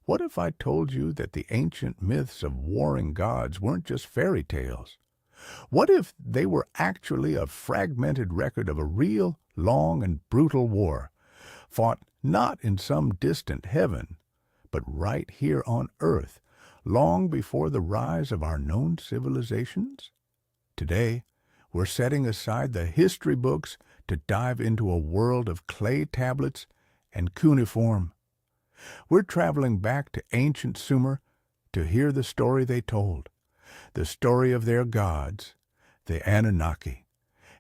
What if I told you that the ancient myths of warring gods weren't just fairy tales? What if they were actually a fragmented record of a real, long, and brutal war, fought not in some distant heaven, but right here on Earth, long before the rise of our known civilizations? Today, we're setting aside the history books to dive into a world of clay tablets and cuneiform. We're traveling back to ancient Sumer to hear the story they told, the story of their gods, the Anunnaki,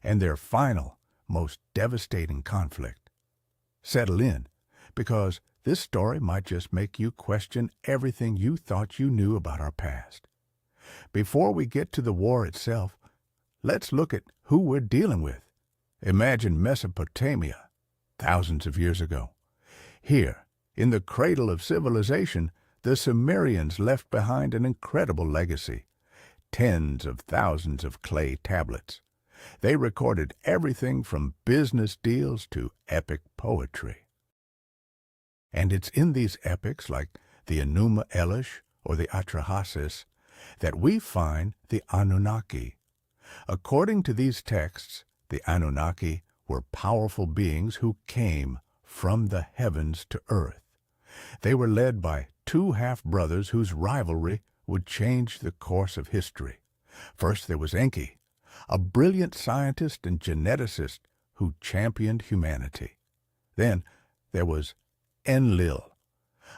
and their final, most devastating conflict. Settle in, because this story might just make you question everything you thought you knew about our past. Before we get to the war itself, let's look at who we're dealing with. Imagine Mesopotamia, thousands of years ago. Here, in the cradle of civilization, the Sumerians left behind an incredible legacy. Tens of thousands of clay tablets. They recorded everything from business deals to epic poetry. And it's in these epics, like the Enuma Elish or the Atrahasis, that we find the Anunnaki. According to these texts, the Anunnaki were powerful beings who came from the heavens to earth. They were led by two half-brothers whose rivalry would change the course of history. First there was Enki, a brilliant scientist and geneticist who championed humanity. Then there was Enlil,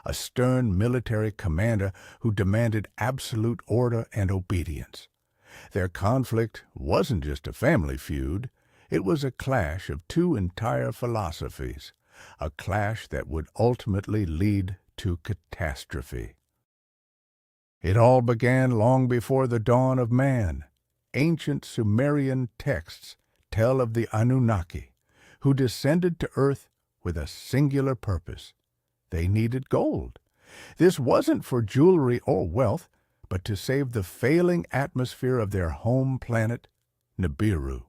a stern military commander who demanded absolute order and obedience. Their conflict wasn't just a family feud, it was a clash of two entire philosophies, a clash that would ultimately lead to catastrophe. It all began long before the dawn of man. Ancient Sumerian texts tell of the Anunnaki, who descended to earth with a singular purpose. They needed gold. This wasn't for jewelry or wealth, but to save the failing atmosphere of their home planet, Nibiru.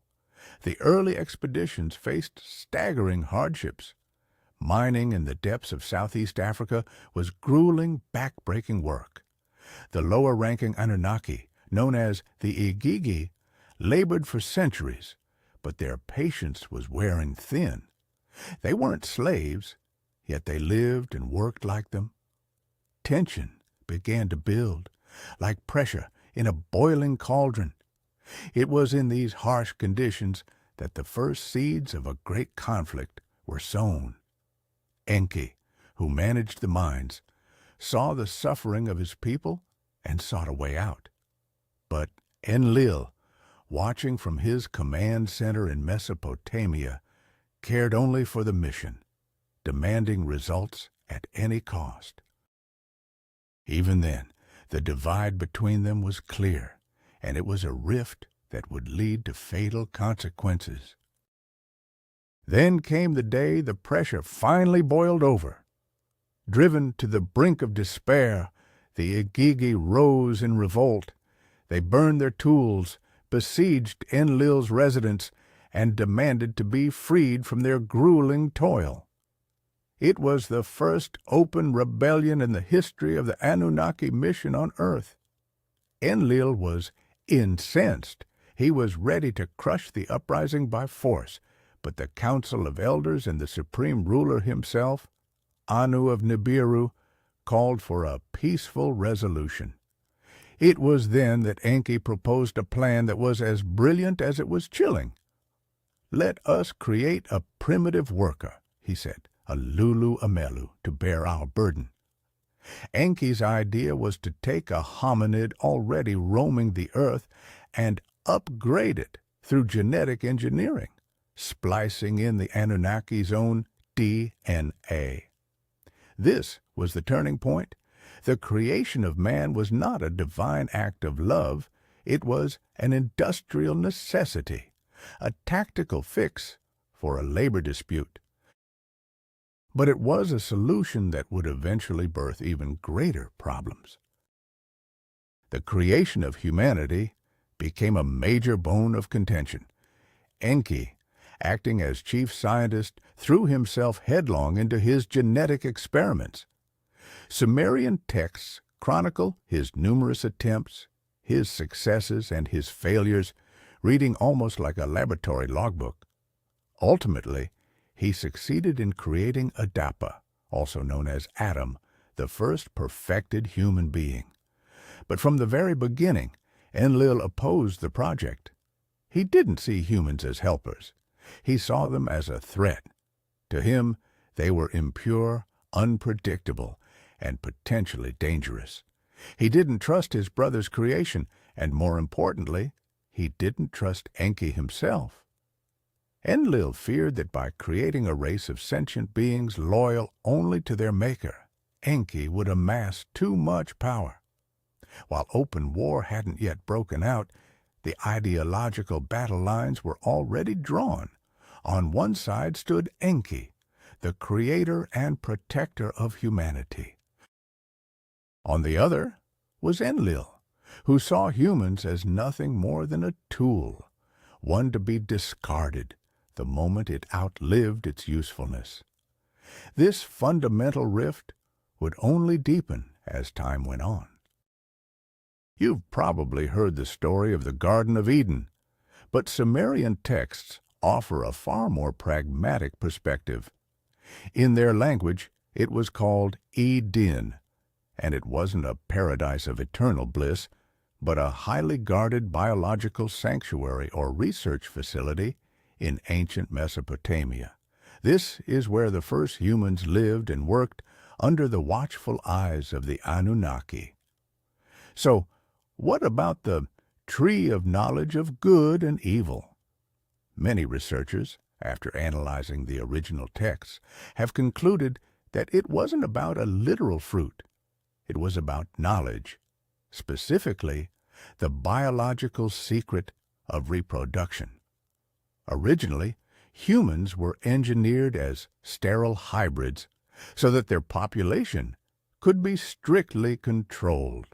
The early expeditions faced staggering hardships. Mining in the depths of Southeast Africa was grueling, back-breaking work. The lower-ranking Anunnaki, known as the Igigi, labored for centuries, but their patience was wearing thin. They weren't slaves, yet they lived and worked like them. Tension began to build, like pressure in a boiling cauldron. It was in these harsh conditions that the first seeds of a great conflict were sown. Enki, who managed the mines, saw the suffering of his people and sought a way out. But Enlil, watching from his command center in Mesopotamia, cared only for the mission, demanding results at any cost. Even then, the divide between them was clear, and it was a rift that would lead to fatal consequences. Then came the day the pressure finally boiled over. Driven to the brink of despair, the Igigi rose in revolt. They burned their tools, besieged Enlil's residence, and demanded to be freed from their grueling toil. It was the first open rebellion in the history of the Anunnaki mission on Earth. Enlil was incensed. He was ready to crush the uprising by force, but the Council of Elders and the Supreme Ruler himself, Anu of Nibiru, called for a peaceful resolution. It was then that Enki proposed a plan that was as brilliant as it was chilling. "Let us create a primitive worker," he said, "a Lulu Amelu, to bear our burden." Enki's idea was to take a hominid already roaming the earth and upgrade it through genetic engineering, splicing in the Anunnaki's own DNA. This was the turning point. The creation of man was not a divine act of love. It was an industrial necessity, a tactical fix for a labor dispute. But it was a solution that would eventually birth even greater problems. The creation of humanity became a major bone of contention. Enki, acting as chief scientist, threw himself headlong into his genetic experiments. Sumerian texts chronicle his numerous attempts, his successes, and his failures, reading almost like a laboratory logbook. Ultimately, he succeeded in creating Adapa, also known as Adam, the first perfected human being. But from the very beginning, Enlil opposed the project. He didn't see humans as helpers. He saw them as a threat. To him, they were impure, unpredictable, and potentially dangerous. He didn't trust his brother's creation, and more importantly, he didn't trust Enki himself. Enlil feared that by creating a race of sentient beings loyal only to their maker, Enki would amass too much power. While open war hadn't yet broken out, the ideological battle lines were already drawn. On one side stood Enki, the creator and protector of humanity. On the other was Enlil, who saw humans as nothing more than a tool, one to be discarded the moment it outlived its usefulness. This fundamental rift would only deepen as time went on. You've probably heard the story of the Garden of Eden, but Sumerian texts offer a far more pragmatic perspective. In their language, it was called Eden, and it wasn't a paradise of eternal bliss, but a highly guarded biological sanctuary or research facility in ancient Mesopotamia. This is where the first humans lived and worked under the watchful eyes of the Anunnaki. So, what about the tree of knowledge of good and evil? Many researchers, after analyzing the original texts, have concluded that it wasn't about a literal fruit. It was about knowledge, specifically the biological secret of reproduction. Originally, humans were engineered as sterile hybrids so that their population could be strictly controlled.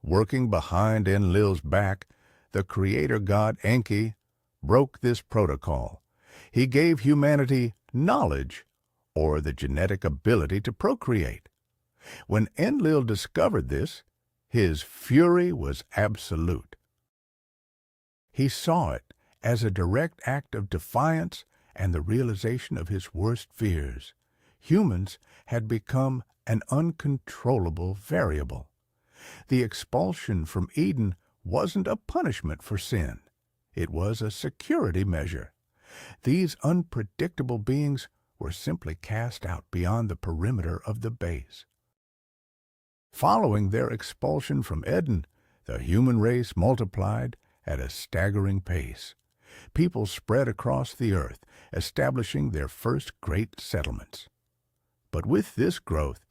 Working behind Enlil's back, the creator god Enki broke this protocol. He gave humanity knowledge, or the genetic ability to procreate. When Enlil discovered this, his fury was absolute. He saw it as a direct act of defiance and the realization of his worst fears. Humans had become an uncontrollable variable. The expulsion from Eden wasn't a punishment for sin. It was a security measure. These unpredictable beings were simply cast out beyond the perimeter of the base. Following their expulsion from Eden, the human race multiplied at a staggering pace. People spread across the earth, establishing their first great settlements. But with this growth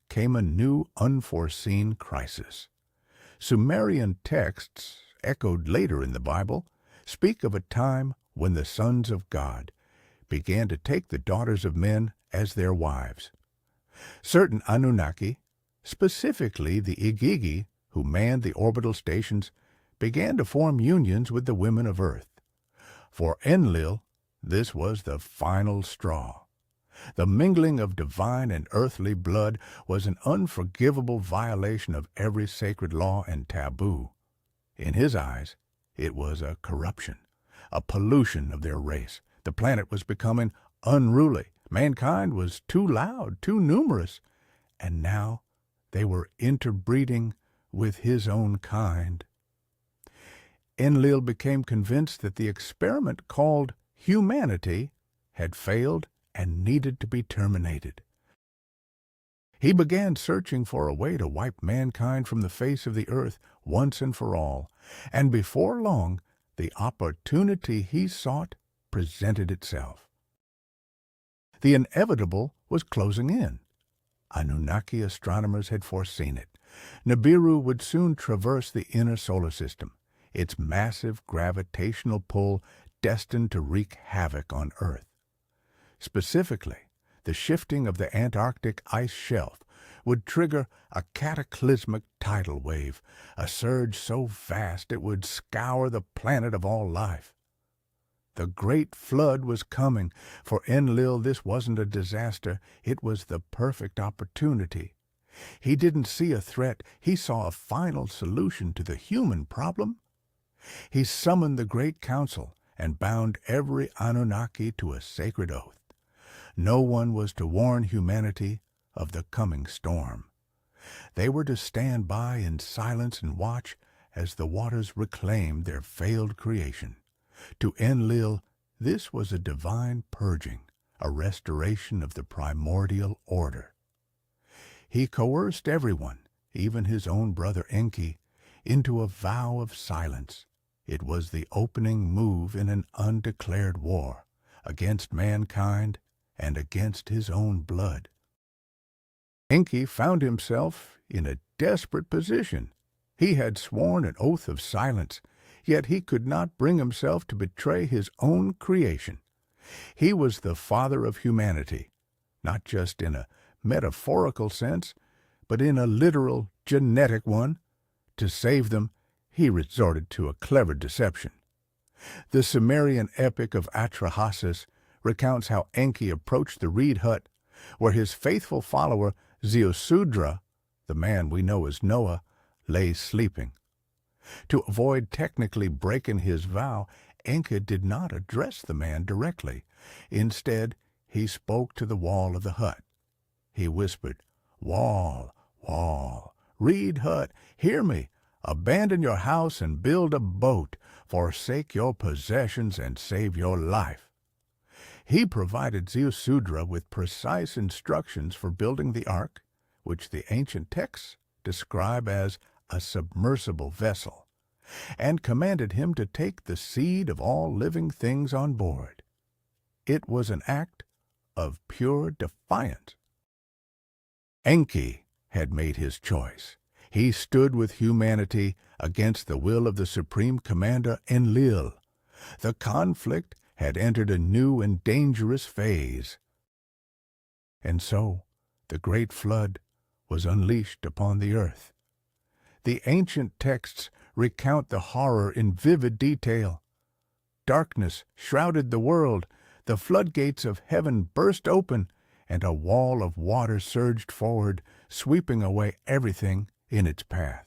came a new unforeseen crisis. Sumerian texts, echoed later in the Bible, speak of a time when the sons of God began to take the daughters of men as their wives. Certain Anunnaki, specifically the Igigi, who manned the orbital stations, began to form unions with the women of Earth. For Enlil, this was the final straw. The mingling of divine and earthly blood was an unforgivable violation of every sacred law and taboo. In his eyes, it was a corruption, a pollution of their race. The planet was becoming unruly. Mankind was too loud, too numerous, and now they were interbreeding with his own kind. Enlil became convinced that the experiment called humanity had failed and needed to be terminated. He began searching for a way to wipe mankind from the face of the earth once and for all, and before long the opportunity he sought presented itself. The inevitable was closing in. Anunnaki astronomers had foreseen it. Nibiru would soon traverse the inner solar system, its massive gravitational pull destined to wreak havoc on Earth. Specifically, the shifting of the Antarctic ice shelf would trigger a cataclysmic tidal wave, a surge so vast it would scour the planet of all life. The Great Flood was coming. For Enlil, this wasn't a disaster, it was the perfect opportunity. He didn't see a threat, he saw a final solution to the human problem. He summoned the Great Council and bound every Anunnaki to a sacred oath. No one was to warn humanity of the coming storm. They were to stand by in silence and watch as the waters reclaimed their failed creation. To Enlil, this was a divine purging, a restoration of the primordial order. He coerced everyone, even his own brother Enki, into a vow of silence. It was the opening move in an undeclared war against mankind and against his own blood. Enki found himself in a desperate position. He had sworn an oath of silence, yet he could not bring himself to betray his own creation. He was the father of humanity, not just in a metaphorical sense, but in a literal, genetic one. To save them, he resorted to a clever deception. The Sumerian epic of Atrahasis recounts how Enki approached the reed hut, where his faithful follower Ziusudra, the man we know as Noah, lay sleeping. To avoid technically breaking his vow, Enki did not address the man directly. Instead, he spoke to the wall of the hut. He whispered, "Wall, wall, reed hut, hear me. Abandon your house and build a boat. Forsake your possessions and save your life." He provided Ziusudra with precise instructions for building the ark, which the ancient texts describe as a submersible vessel, and commanded him to take the seed of all living things on board. It was an act of pure defiance. Enki had made his choice. He stood with humanity against the will of the supreme commander Enlil. The conflict had entered a new and dangerous phase. And so the great flood was unleashed upon the earth. The ancient texts recount the horror in vivid detail. Darkness shrouded the world, the floodgates of heaven burst open, and a wall of water surged forward, sweeping away everything in its path.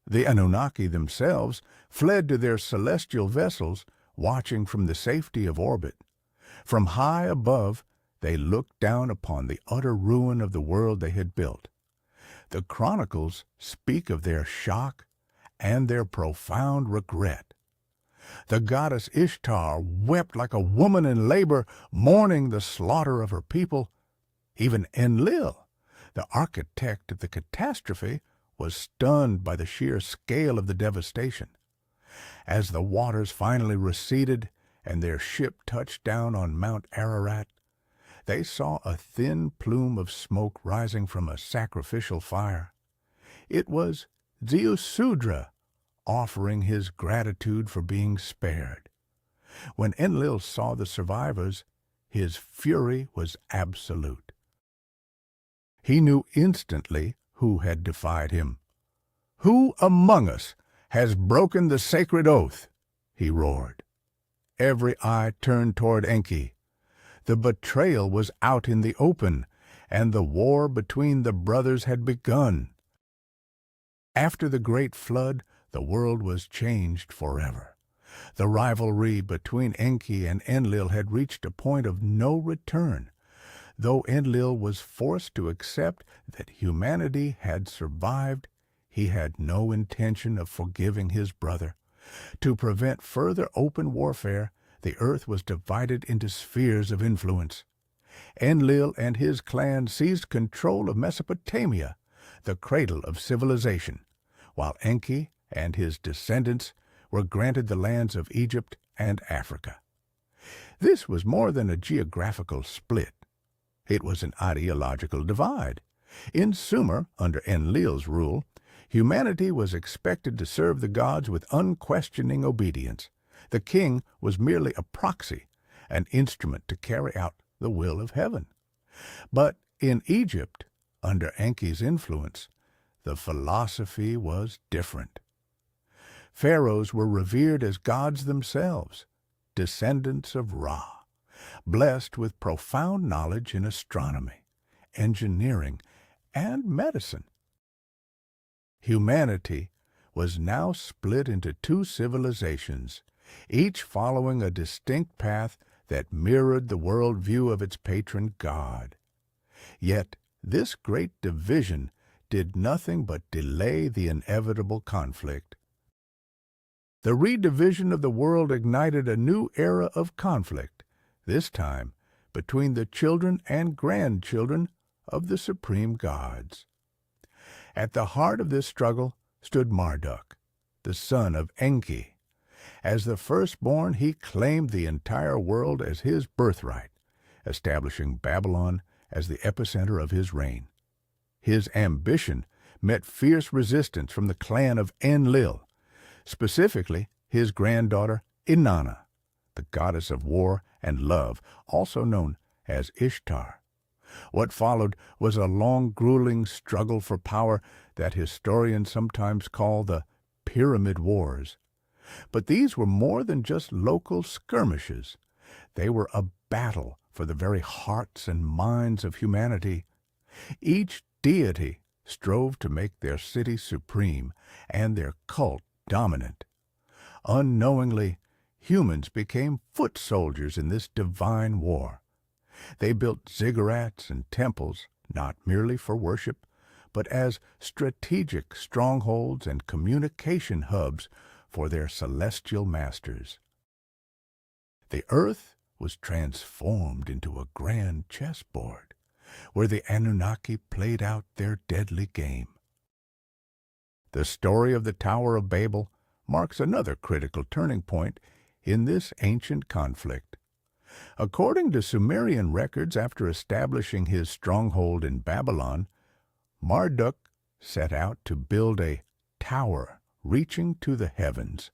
The Anunnaki themselves fled to their celestial vessels, watching from the safety of orbit. From high above, they looked down upon the utter ruin of the world they had built. The chronicles speak of their shock and their profound regret. The goddess Ishtar wept like a woman in labor, mourning the slaughter of her people. Even Enlil, the architect of the catastrophe, was stunned by the sheer scale of the devastation. As the waters finally receded and their ship touched down on Mount Ararat, they saw a thin plume of smoke rising from a sacrificial fire. It was Ziusudra offering his gratitude for being spared. When Enlil saw the survivors, his fury was absolute. He knew instantly who had defied him. "Who among us has broken the sacred oath?" he roared. Every eye turned toward Enki. The betrayal was out in the open, and the war between the brothers had begun. After the great flood, the world was changed forever. The rivalry between Enki and Enlil had reached a point of no return. Though Enlil was forced to accept that humanity had survived, he had no intention of forgiving his brother. To prevent further open warfare, the earth was divided into spheres of influence. Enlil and his clan seized control of Mesopotamia, the cradle of civilization, while Enki and his descendants were granted the lands of Egypt and Africa. This was more than a geographical split. It was an ideological divide. In Sumer, under Enlil's rule, humanity was expected to serve the gods with unquestioning obedience. The king was merely a proxy, an instrument to carry out the will of heaven. But in Egypt, under Enki's influence, the philosophy was different. Pharaohs were revered as gods themselves, descendants of Ra, blessed with profound knowledge in astronomy, engineering, and medicine. Humanity was now split into two civilizations, each following a distinct path that mirrored the worldview of its patron god. Yet this great division did nothing but delay the inevitable conflict. The redivision of the world ignited a new era of conflict, this time between the children and grandchildren of the supreme gods. At the heart of this struggle stood Marduk, the son of Enki. As the firstborn, he claimed the entire world as his birthright, establishing Babylon as the epicenter of his reign. His ambition met fierce resistance from the clan of Enlil, specifically his granddaughter Inanna, the goddess of war and love, also known as Ishtar. What followed was a long, grueling struggle for power that historians sometimes call the Pyramid Wars. But these were more than just local skirmishes. They were a battle for the very hearts and minds of humanity. Each deity strove to make their city supreme and their cult dominant. Unknowingly, humans became foot soldiers in this divine war. They built ziggurats and temples, not merely for worship, but as strategic strongholds and communication hubs for their celestial masters. The earth was transformed into a grand chessboard, where the Anunnaki played out their deadly game. The story of the Tower of Babel marks another critical turning point in this ancient conflict. According to Sumerian records, after establishing his stronghold in Babylon, Marduk set out to build a tower reaching to the heavens.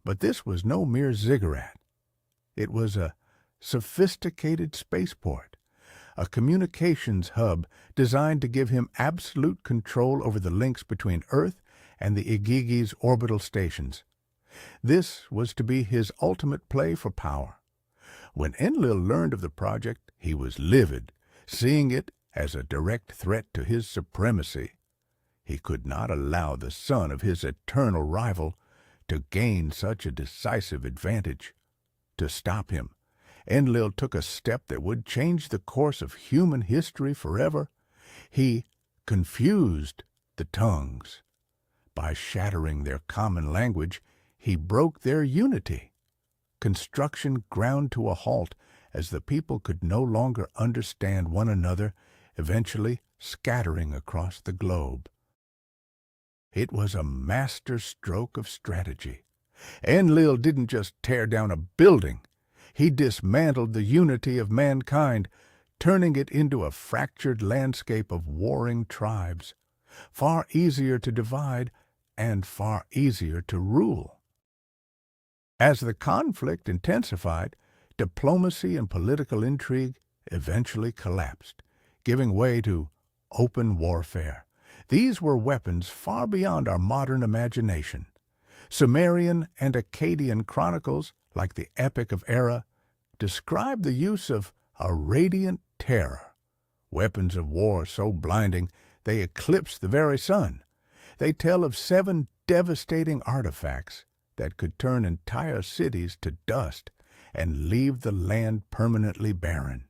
But this was no mere ziggurat. It was a sophisticated spaceport, a communications hub designed to give him absolute control over the links between Earth and the Igigi's orbital stations. This was to be his ultimate play for power. When Enlil learned of the project, he was livid, seeing it as a direct threat to his supremacy. He could not allow the son of his eternal rival to gain such a decisive advantage. To stop him, Enlil took a step that would change the course of human history forever. He confused the tongues. By shattering their common language, he broke their unity. Construction ground to a halt as the people could no longer understand one another, eventually scattering across the globe. It was a master stroke of strategy. Enlil didn't just tear down a building. He dismantled the unity of mankind, turning it into a fractured landscape of warring tribes, far easier to divide and far easier to rule. As the conflict intensified, diplomacy and political intrigue eventually collapsed, giving way to open warfare. These were weapons far beyond our modern imagination. Sumerian and Akkadian chronicles, like the Epic of Era, describe the use of a radiant terror, weapons of war so blinding they eclipse the very sun. They tell of 7 devastating artifacts that could turn entire cities to dust and leave the land permanently barren.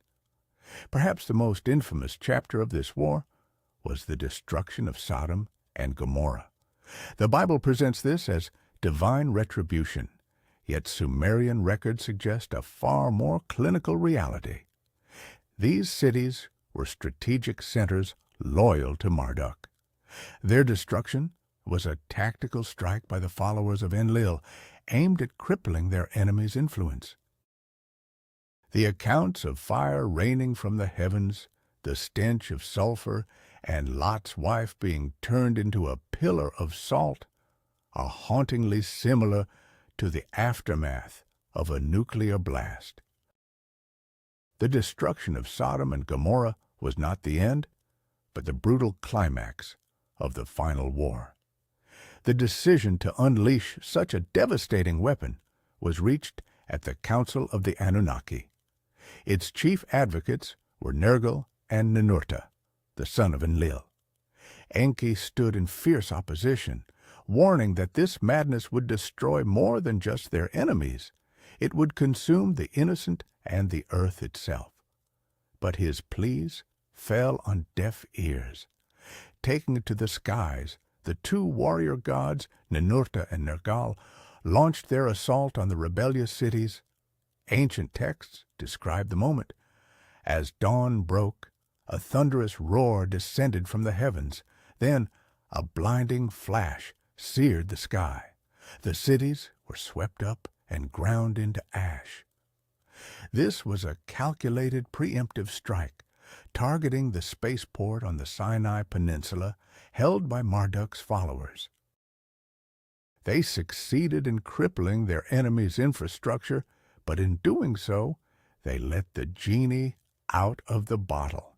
Perhaps the most infamous chapter of this war was the destruction of Sodom and Gomorrah. The Bible presents this as divine retribution, yet Sumerian records suggest a far more clinical reality. These cities were strategic centers loyal to Marduk. Their destruction was a tactical strike by the followers of Enlil, aimed at crippling their enemies' influence. The accounts of fire raining from the heavens, the stench of sulfur, and Lot's wife being turned into a pillar of salt are hauntingly similar to the aftermath of a nuclear blast. The destruction of Sodom and Gomorrah was not the end, but the brutal climax of the final war. The decision to unleash such a devastating weapon was reached at the Council of the Anunnaki. Its chief advocates were Nergal and Ninurta, the son of Enlil. Enki stood in fierce opposition, warning that this madness would destroy more than just their enemies. It would consume the innocent and the earth itself. But his pleas fell on deaf ears. Taking to the skies, the two warrior gods, Ninurta and Nergal, launched their assault on the rebellious cities. Ancient texts describe the moment. As dawn broke, a thunderous roar descended from the heavens. Then a blinding flash seared the sky. The cities were swept up and ground into ash. This was a calculated preemptive strike, targeting the spaceport on the Sinai Peninsula held by Marduk's followers. They succeeded in crippling their enemy's infrastructure, but in doing so, they let the genie out of the bottle.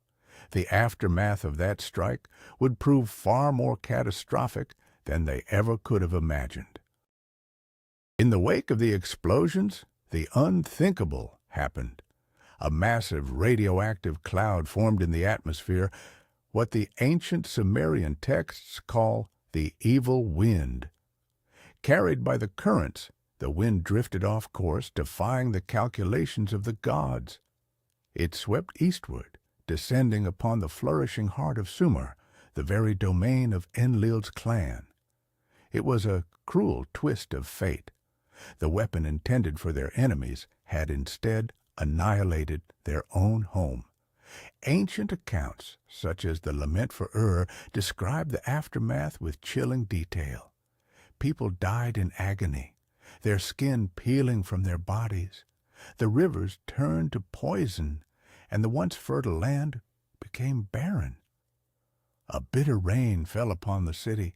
The aftermath of that strike would prove far more catastrophic than they ever could have imagined. In the wake of the explosions, the unthinkable happened. A massive radioactive cloud formed in the atmosphere, what the ancient Sumerian texts call the evil wind. Carried by the currents, the wind drifted off course, defying the calculations of the gods. It swept eastward, descending upon the flourishing heart of Sumer, the very domain of Enlil's clan. It was a cruel twist of fate. The weapon intended for their enemies had instead annihilated their own home. Ancient accounts, such as the Lament for Ur, describe the aftermath with chilling detail. People died in agony, their skin peeling from their bodies. The rivers turned to poison, and the once fertile land became barren. A bitter rain fell upon the city.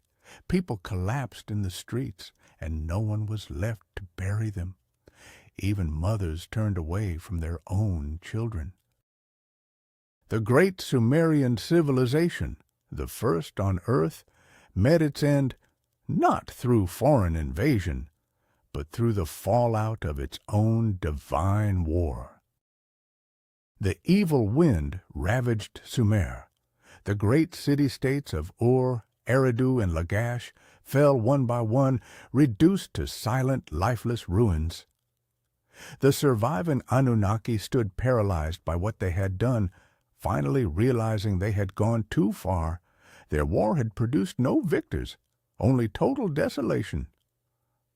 People collapsed in the streets, and no one was left to bury them. Even mothers turned away from their own children. The great Sumerian civilization, the first on earth, met its end not through foreign invasion, but through the fallout of its own divine war. The evil wind ravaged Sumer. The great city-states of Ur, Eridu, and Lagash fell one by one, reduced to silent, lifeless ruins. The surviving Anunnaki stood paralyzed by what they had done, finally realizing they had gone too far. Their war had produced no victors, only total desolation.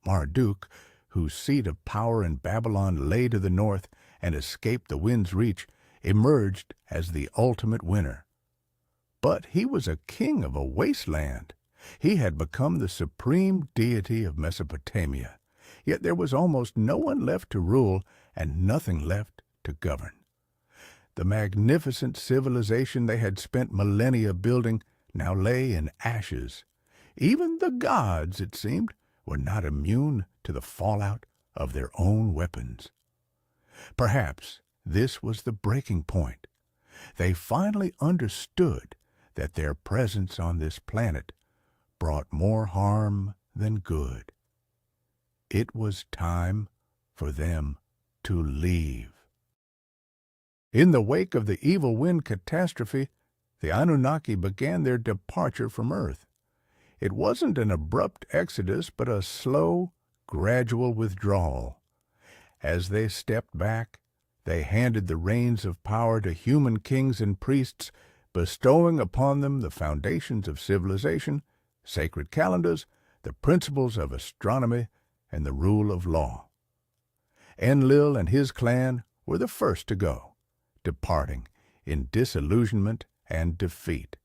Marduk, whose seat of power in Babylon lay to the north and escaped the wind's reach, emerged as the ultimate winner. But he was a king of a wasteland. He had become the supreme deity of Mesopotamia, yet there was almost no one left to rule and nothing left to govern. The magnificent civilization they had spent millennia building now lay in ashes. Even the gods, it seemed, were not immune to the fallout of their own weapons. Perhaps this was the breaking point. They finally understood that their presence on this planet brought more harm than good. It was time for them to leave. In the wake of the evil wind catastrophe, the Anunnaki began their departure from Earth. It wasn't an abrupt exodus, but a slow, gradual withdrawal. As they stepped back, they handed the reins of power to human kings and priests, bestowing upon them the foundations of civilization, sacred calendars, the principles of astronomy, and the rule of law. Enlil and his clan were the first to go, departing in disillusionment and defeat.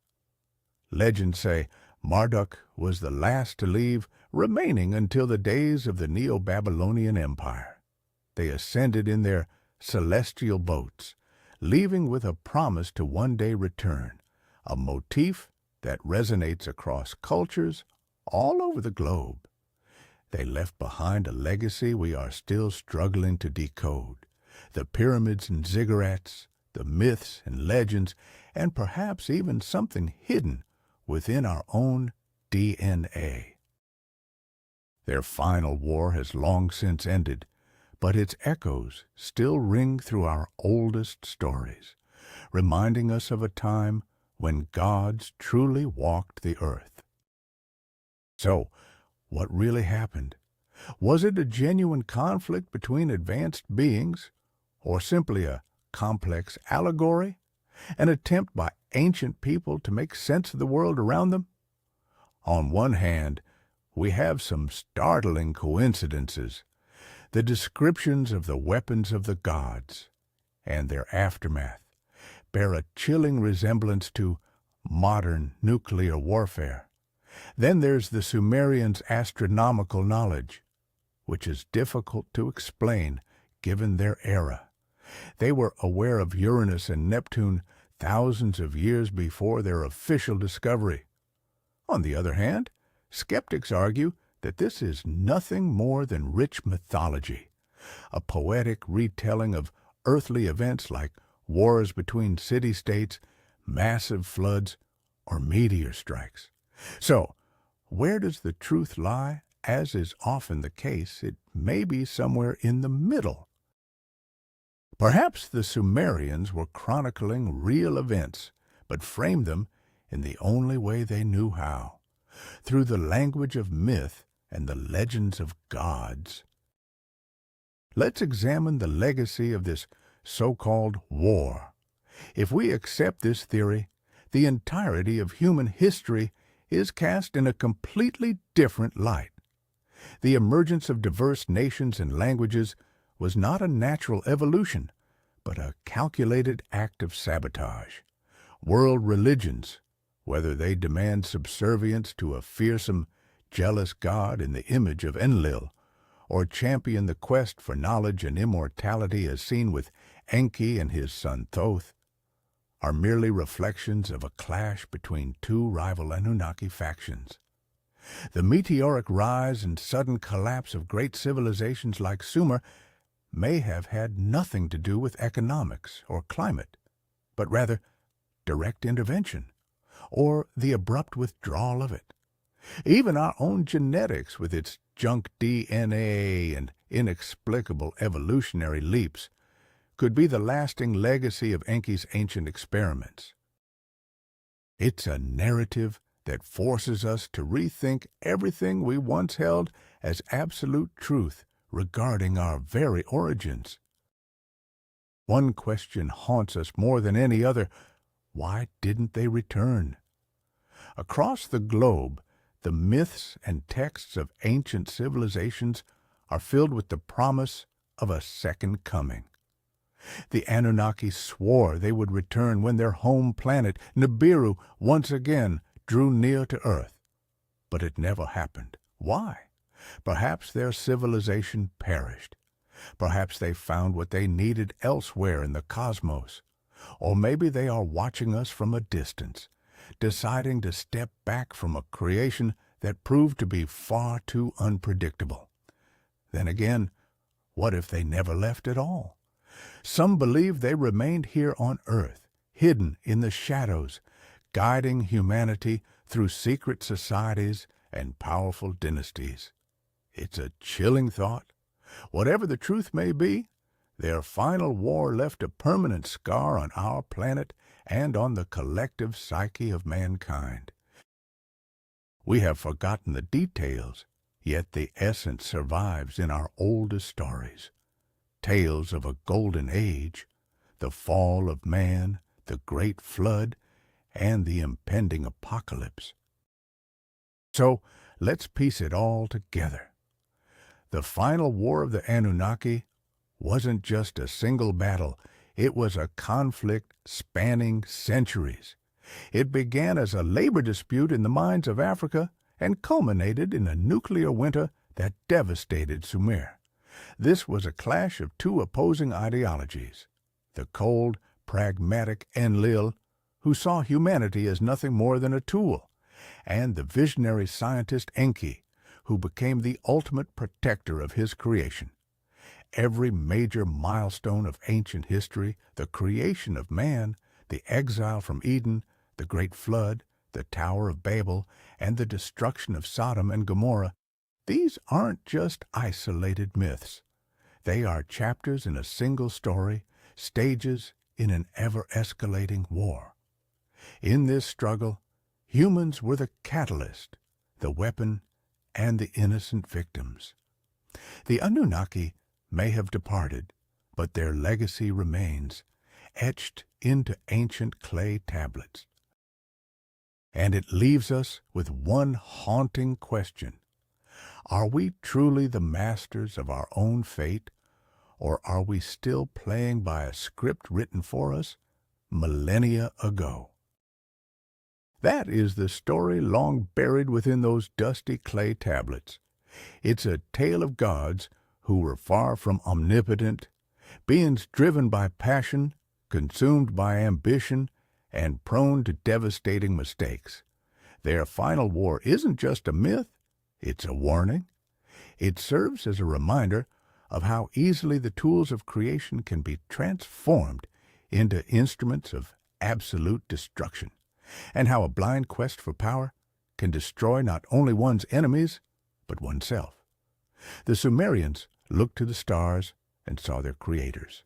Legends say Marduk was the last to leave, remaining until the days of the Neo-Babylonian Empire. They ascended in their celestial boats, leaving with a promise to one day return, a motif that resonates across cultures all over the globe. They left behind a legacy we are still struggling to decode. The pyramids and ziggurats, the myths and legends, and perhaps even something hidden within our own DNA. Their final war has long since ended, but its echoes still ring through our oldest stories, reminding us of a time when gods truly walked the earth. So, what really happened? Was it a genuine conflict between advanced beings, or simply a complex allegory, an attempt by ancient people to make sense of the world around them? On one hand, we have some startling coincidences, the descriptions of the weapons of the gods and their aftermath bear a chilling resemblance to modern nuclear warfare. Then there's the Sumerians' astronomical knowledge, which is difficult to explain given their era. They were aware of Uranus and Neptune thousands of years before their official discovery. On the other hand, skeptics argue that this is nothing more than rich mythology, a poetic retelling of earthly events like wars between city-states, massive floods, or meteor strikes. So, where does the truth lie? As is often the case, it may be somewhere in the middle. Perhaps the Sumerians were chronicling real events, but framed them in the only way they knew how, through the language of myth and the legends of gods. Let's examine the legacy of this so-called war. If we accept this theory, the entirety of human history is cast in a completely different light. The emergence of diverse nations and languages was not a natural evolution, but a calculated act of sabotage. World religions, whether they demand subservience to a fearsome, jealous god in the image of Enlil, or champion the quest for knowledge and immortality as seen with Enki and his son Thoth, are merely reflections of a clash between two rival Anunnaki factions. The meteoric rise and sudden collapse of great civilizations like Sumer may have had nothing to do with economics or climate, but rather direct intervention, or the abrupt withdrawal of it. Even our own genetics, with its junk DNA and inexplicable evolutionary leaps, could be the lasting legacy of Enki's ancient experiments. It's a narrative that forces us to rethink everything we once held as absolute truth regarding our very origins. One question haunts us more than any other: why didn't they return? Across the globe, the myths and texts of ancient civilizations are filled with the promise of a second coming. The Anunnaki swore they would return when their home planet, Nibiru, once again drew near to Earth. But it never happened. Why? Perhaps their civilization perished. Perhaps they found what they needed elsewhere in the cosmos. Or maybe they are watching us from a distance, deciding to step back from a creation that proved to be far too unpredictable. Then again, what if they never left at all? Some believe they remained here on Earth, hidden in the shadows, guiding humanity through secret societies and powerful dynasties. It's a chilling thought. Whatever the truth may be, their final war left a permanent scar on our planet and on the collective psyche of mankind. We have forgotten the details, yet the essence survives in our oldest stories. Tales of a golden age, the fall of man, the great flood, and the impending apocalypse. So, let's piece it all together. The final war of the Anunnaki wasn't just a single battle. It was a conflict spanning centuries. It began as a labor dispute in the mines of Africa and culminated in a nuclear winter that devastated Sumer. This was a clash of two opposing ideologies: the cold, pragmatic Enlil, who saw humanity as nothing more than a tool, and the visionary scientist Enki, who became the ultimate protector of his creation. Every major milestone of ancient history, the creation of man, the exile from Eden, the Great Flood, the Tower of Babel, and the destruction of Sodom and Gomorrah, these aren't just isolated myths. They are chapters in a single story, stages in an ever-escalating war. In this struggle, humans were the catalyst, the weapon, and the innocent victims. The Anunnaki may have departed, but their legacy remains, etched into ancient clay tablets. And it leaves us with one haunting question. Are we truly the masters of our own fate, or are we still playing by a script written for us millennia ago? That is the story long buried within those dusty clay tablets. It's a tale of gods who were far from omnipotent, beings driven by passion, consumed by ambition, and prone to devastating mistakes. Their final war isn't just a myth, it's a warning. It serves as a reminder of how easily the tools of creation can be transformed into instruments of absolute destruction, and how a blind quest for power can destroy not only one's enemies, but oneself. The Sumerians looked to the stars and saw their creators.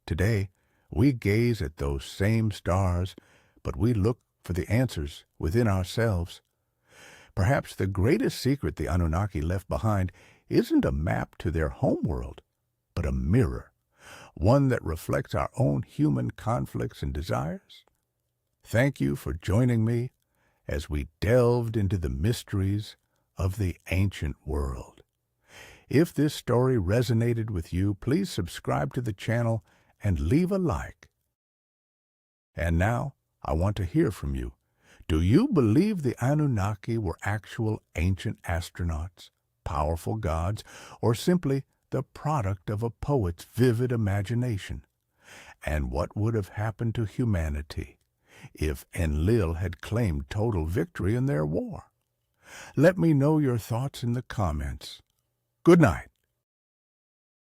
Today, we gaze at those same stars, but we look for the answers within ourselves. Perhaps the greatest secret the Anunnaki left behind isn't a map to their homeworld, but a mirror, one that reflects our own human conflicts and desires. Thank you for joining me as we delved into the mysteries of the ancient world. If this story resonated with you, please subscribe to the channel and leave a like. And now, I want to hear from you. Do you believe the Anunnaki were actual ancient astronauts, powerful gods, or simply the product of a poet's vivid imagination? And what would have happened to humanity if Enlil had claimed total victory in their war? Let me know your thoughts in the comments. Good night.